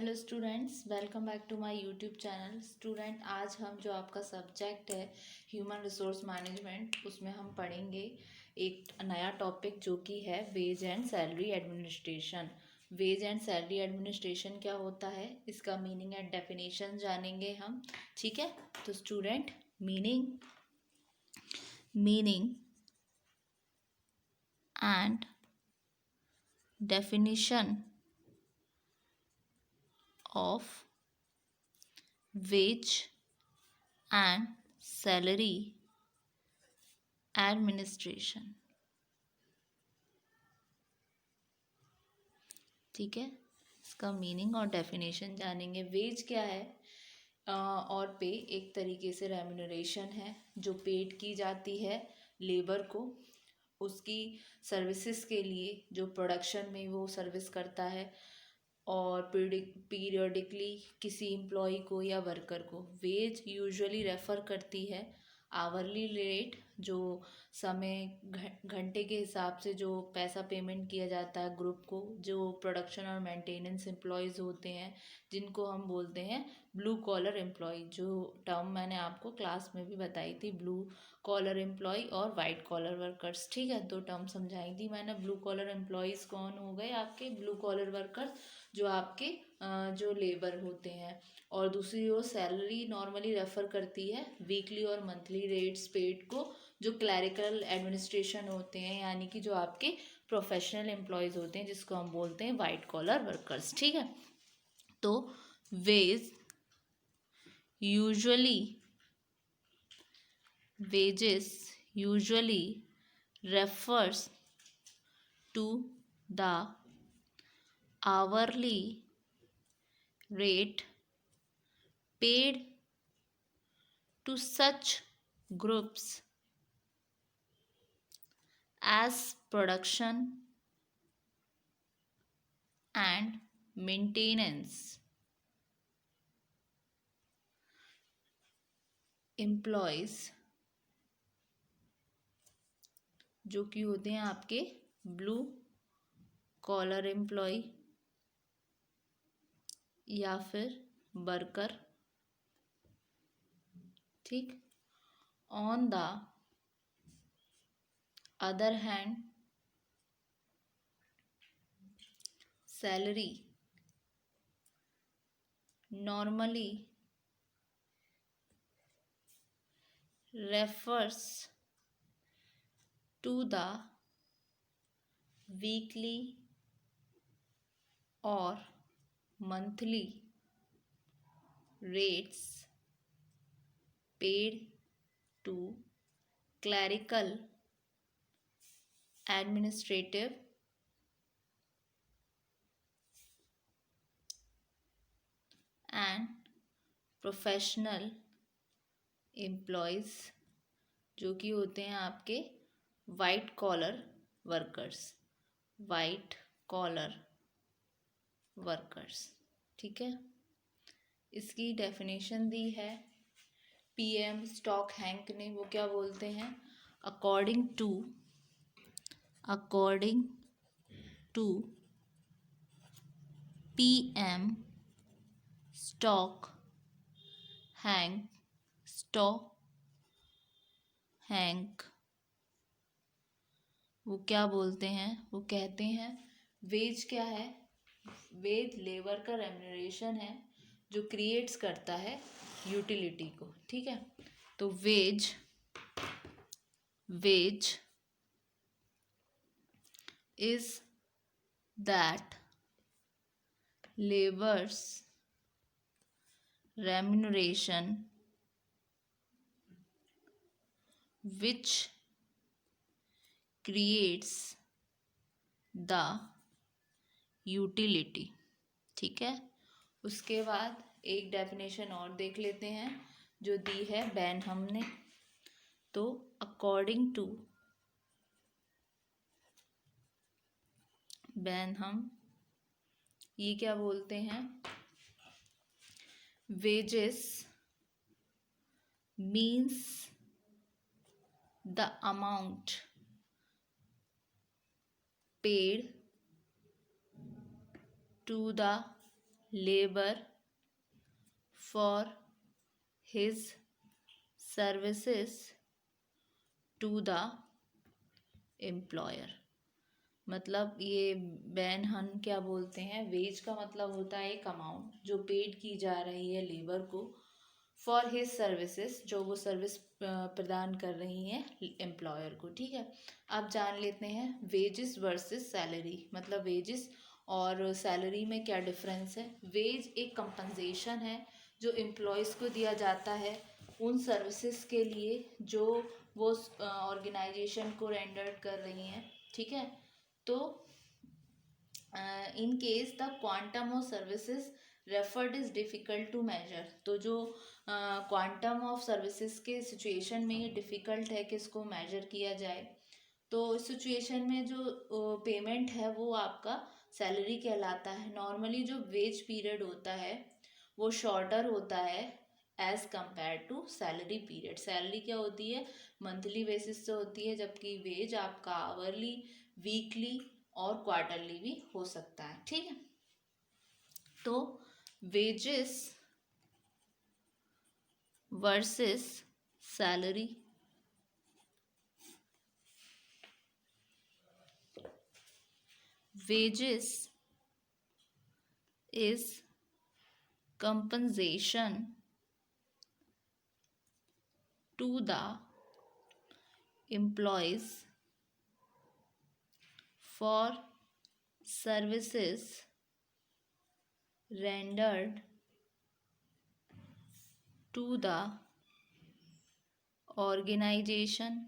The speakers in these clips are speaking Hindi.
Hello students, welcome back to my YouTube channel. Student, आज हम जो आपका सब्जेक्ट है ह्यूमन रिसोर्स मैनेजमेंट, उसमें हम पढ़ेंगे एक नया टॉपिक जो कि है wage and salary administration. Wage and salary administration क्या होता है, इसका मीनिंग एंड डेफिनेशन जानेंगे हम। ठीक है, तो student, meaning and definition of wage and salary administration। ठीक है, इसका मीनिंग और डेफिनेशन जानेंगे। वेज क्या है और पे एक तरीके से रेम्यूनरेशन है जो पेड की जाती है लेबर को उसकी सर्विसेज के लिए जो प्रोडक्शन में वो सर्विस करता है, और पीरियडिकली किसी एम्प्लॉय को या वर्कर को। वेज यूजुअली रेफ़र करती है आवरली रेट, जो समय घंटे के हिसाब से जो पैसा पेमेंट किया जाता है ग्रुप को, जो प्रोडक्शन और मेंटेनेंस एम्प्लॉयज़ होते हैं जिनको हम बोलते हैं ब्लू कॉलर एम्प्लॉय। जो टर्म मैंने आपको क्लास में भी बताई थी, ब्लू कॉलर एम्प्लॉय और वाइट कॉलर वर्कर्स। ठीक है, दो टर्म समझाई थी मैंने। ब्लू कॉलर एम्प्लॉयज़ कौन हो गए आपके, ब्लू कॉलर वर्कर्स जो आपके जो लेबर होते हैं। और दूसरी ओर सैलरी नॉर्मली रेफ़र करती है वीकली और मंथली रेट्स पेड को, जो क्लैरिकल एडमिनिस्ट्रेशन होते हैं, यानी कि जो आपके प्रोफेशनल एम्प्लॉयज़ होते हैं जिसको हम बोलते हैं वाइट कॉलर वर्कर्स। ठीक है, तो wage usually wages usually refers to the hourly rate paid to such groups as production and maintenance employees, जो कि होते हैं आपके ब्लू कॉलर एम्प्लॉय या फिर वर्कर। ठीक, on the other hand salary normally refers to the weekly or monthly rates paid to clerical, administrative and professional employees, जो कि होते हैं आपके white collar workers. White collar workers, ठीक है। इसकी डेफिनेशन दी है पीएम स्टॉक हैंक ने। वो क्या बोलते हैं, according to PM stock hank वो क्या बोलते हैं, वो कहते हैं वेज क्या है, वेज लेबर का रेम्यूनरेशन है जो क्रिएट्स करता है यूटिलिटी को। ठीक है, तो wage is that labour's remuneration which creates the utility। ठीक है, उसके बाद एक डेफिनेशन और देख लेते हैं जो दी है बेनहम ने। तो अकॉर्डिंग टू बेनहम ये क्या बोलते हैं, wages means the amount paid to the labor for his services to the employer। मतलब ये बैन हन क्या बोलते हैं, वेज का मतलब होता है एक अमाउंट जो पेड की जा रही है लेबर को फॉर हिज सर्विसेज, जो वो सर्विस प्रदान कर रही हैं एम्प्लॉयर को। ठीक है, अब जान लेते हैं वेजेस वर्सेस सैलरी, मतलब वेजेस और सैलरी में क्या डिफरेंस है। वेज एक कंपनसेशन है जो एम्प्लॉयज़ को दिया जाता है उन सर्विसेज के लिए जो वो ऑर्गेनाइजेशन को रेंडर कर रही हैं। ठीक है, तो in case the quantum of services referred is difficult to measure, तो जो क्वांटम ऑफ सर्विसेज के सिचुएशन में ये डिफ़िकल्ट है कि इसको मेजर किया जाए। तो इस सिचुएशन में जो पेमेंट है वो आपका सैलरी कहलाता है। नॉर्मली जो वेज पीरियड होता है वो शॉर्टर होता है as compare to salary period. Salary क्या होती है, मंथली बेसिस से होती है, जबकि वेज आपका आवरली, वीकली और क्वार्टरली भी हो सकता है। ठीक है, तो wages versus salary. Wages is compensation to the employees for services rendered to the organization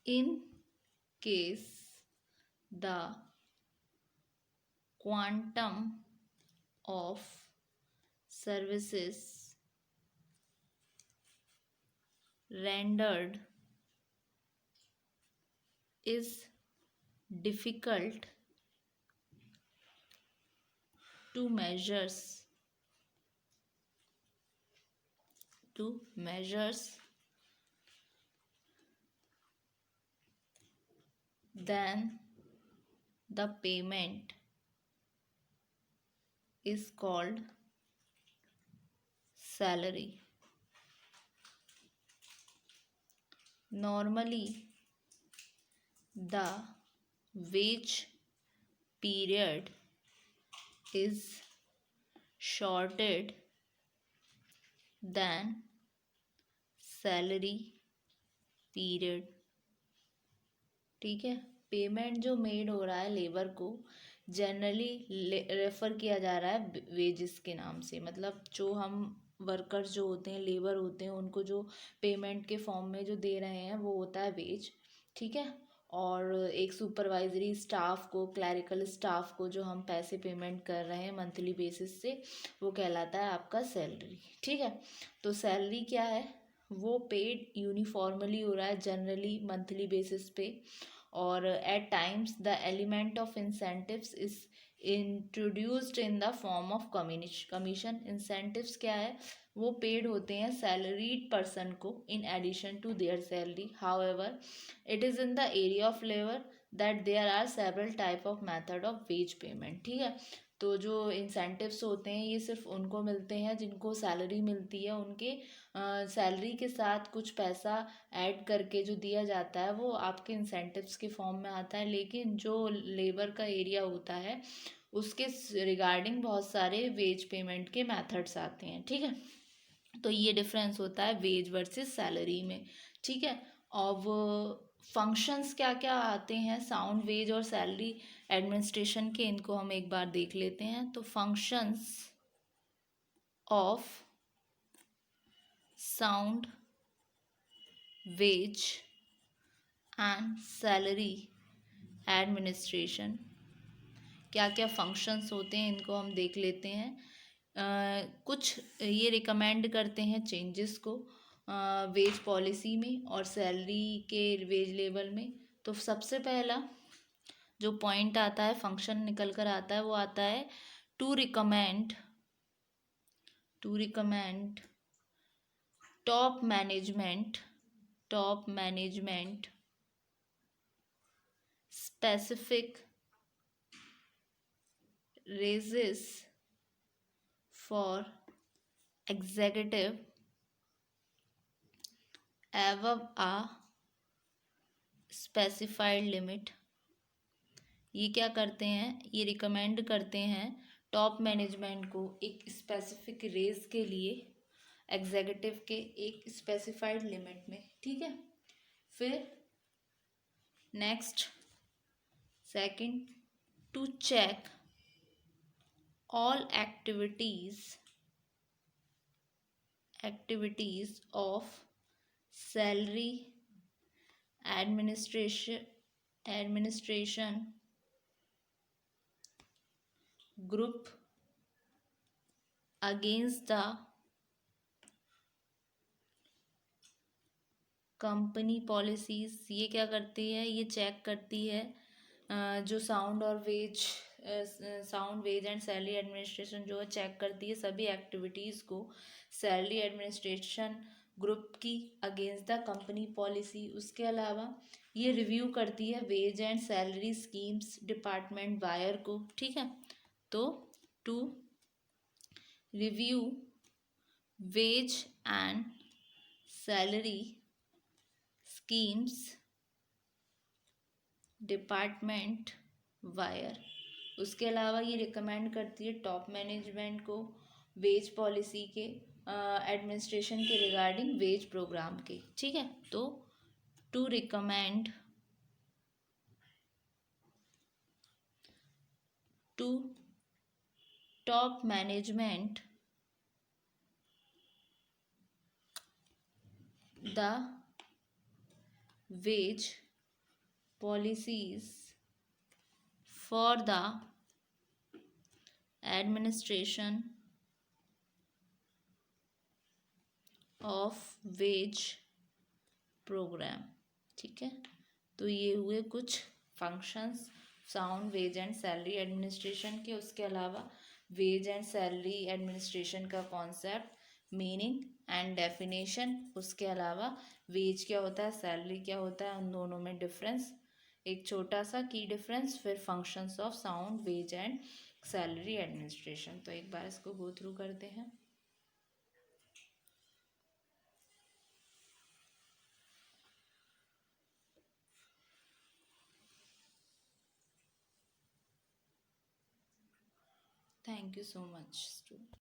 in case the quantum of services rendered is difficult to measures then the payment is called salary. Normally, the wage period is shorter than salary period। ठीक है, पेमेंट जो मेड हो रहा है लेबर को जनरली रेफर किया जा रहा है वेजेस के नाम से। मतलब जो हम वर्कर्स जो होते हैं, लेबर होते हैं, उनको जो पेमेंट के फॉर्म में जो दे रहे हैं वो होता है वेज। ठीक है, और एक सुपरवाइजरी स्टाफ को, क्लैरिकल स्टाफ को जो हम पैसे पेमेंट कर रहे हैं मंथली बेसिस से, वो कहलाता है आपका सैलरी। ठीक है, तो सैलरी क्या है, वो पेड यूनिफॉर्मली हो रहा है जनरली मंथली बेसिस पे, और at times the element of incentives is introduced in the form of commission. Incentives क्या है, वो पेड होते हैं सैलरीड पर्सन को in addition to their salary. However it is in the area of labour that there are several type of method of wage payment. ठीक है, तो जो इंसेंटिव्स होते हैं ये सिर्फ उनको मिलते हैं जिनको सैलरी मिलती है, उनके सैलरी के साथ कुछ पैसा ऐड करके जो दिया जाता है वो आपके इंसेंटिव्स के फॉर्म में आता है। लेकिन जो लेबर का एरिया होता है उसके रिगार्डिंग बहुत सारे वेज पेमेंट के मेथड्स आते हैं। ठीक है, तो ये डिफरेंस होता है वेज वर्सेस सैलरी में। ठीक है, अब फंक्शंस क्या क्या आते हैं साउंड, वेज और सैलरी एडमिनिस्ट्रेशन के, इनको हम एक बार देख लेते हैं। तो functions of sound, wage and salary administration, क्या क्या फंक्शंस होते हैं इनको हम देख लेते हैं। कुछ ये रिकमेंड करते हैं चेंजेस को वेज पॉलिसी में और सैलरी के वेज लेवल में। तो सबसे पहला जो पॉइंट आता है, फंक्शन निकल कर आता है, वो आता है to recommend top management specific raises for executive above a specified limit। ये क्या करते हैं, ये रिकमेंड करते हैं टॉप मैनेजमेंट को एक स्पेसिफिक रेस के लिए एग्जीक्यूटिव के एक स्पेसिफाइड लिमिट में। ठीक है, फिर next second, to check all activities of salary administration group against the company policies. ये क्या करती है, ये चेक करती है जो sound wage and salary administration जो है चेक करती है सभी एक्टिविटीज़ को सैलरी एडमिनिस्ट्रेशन ग्रुप की अगेंस्ट द कंपनी पॉलिसी। उसके अलावा ये रिव्यू करती है wage and salary schemes department wise को। ठीक है, तो to review wage and salary schemes department wise. उसके अलावा ये रिकमेंड करती है टॉप मैनेजमेंट को वेज पॉलिसी के एडमिनिस्ट्रेशन के रिगार्डिंग वेज प्रोग्राम के। ठीक है, तो to recommend to top management the wage policies for the administration of wage program। ठीक है, तो ये हुए कुछ functions sound wage and salary administration के। उसके अलावा वेज एंड सैलरी एडमिनिस्ट्रेशन का कॉन्सेप्ट, मीनिंग एंड डेफिनेशन। उसके अलावा वेज क्या होता है, सैलरी क्या होता है, उन दोनों में डिफरेंस, एक छोटा सा की डिफरेंस, फिर functions of sound wage and salary administration. तो एक बार इसको गो थ्रू करते हैं। Thank you so much student.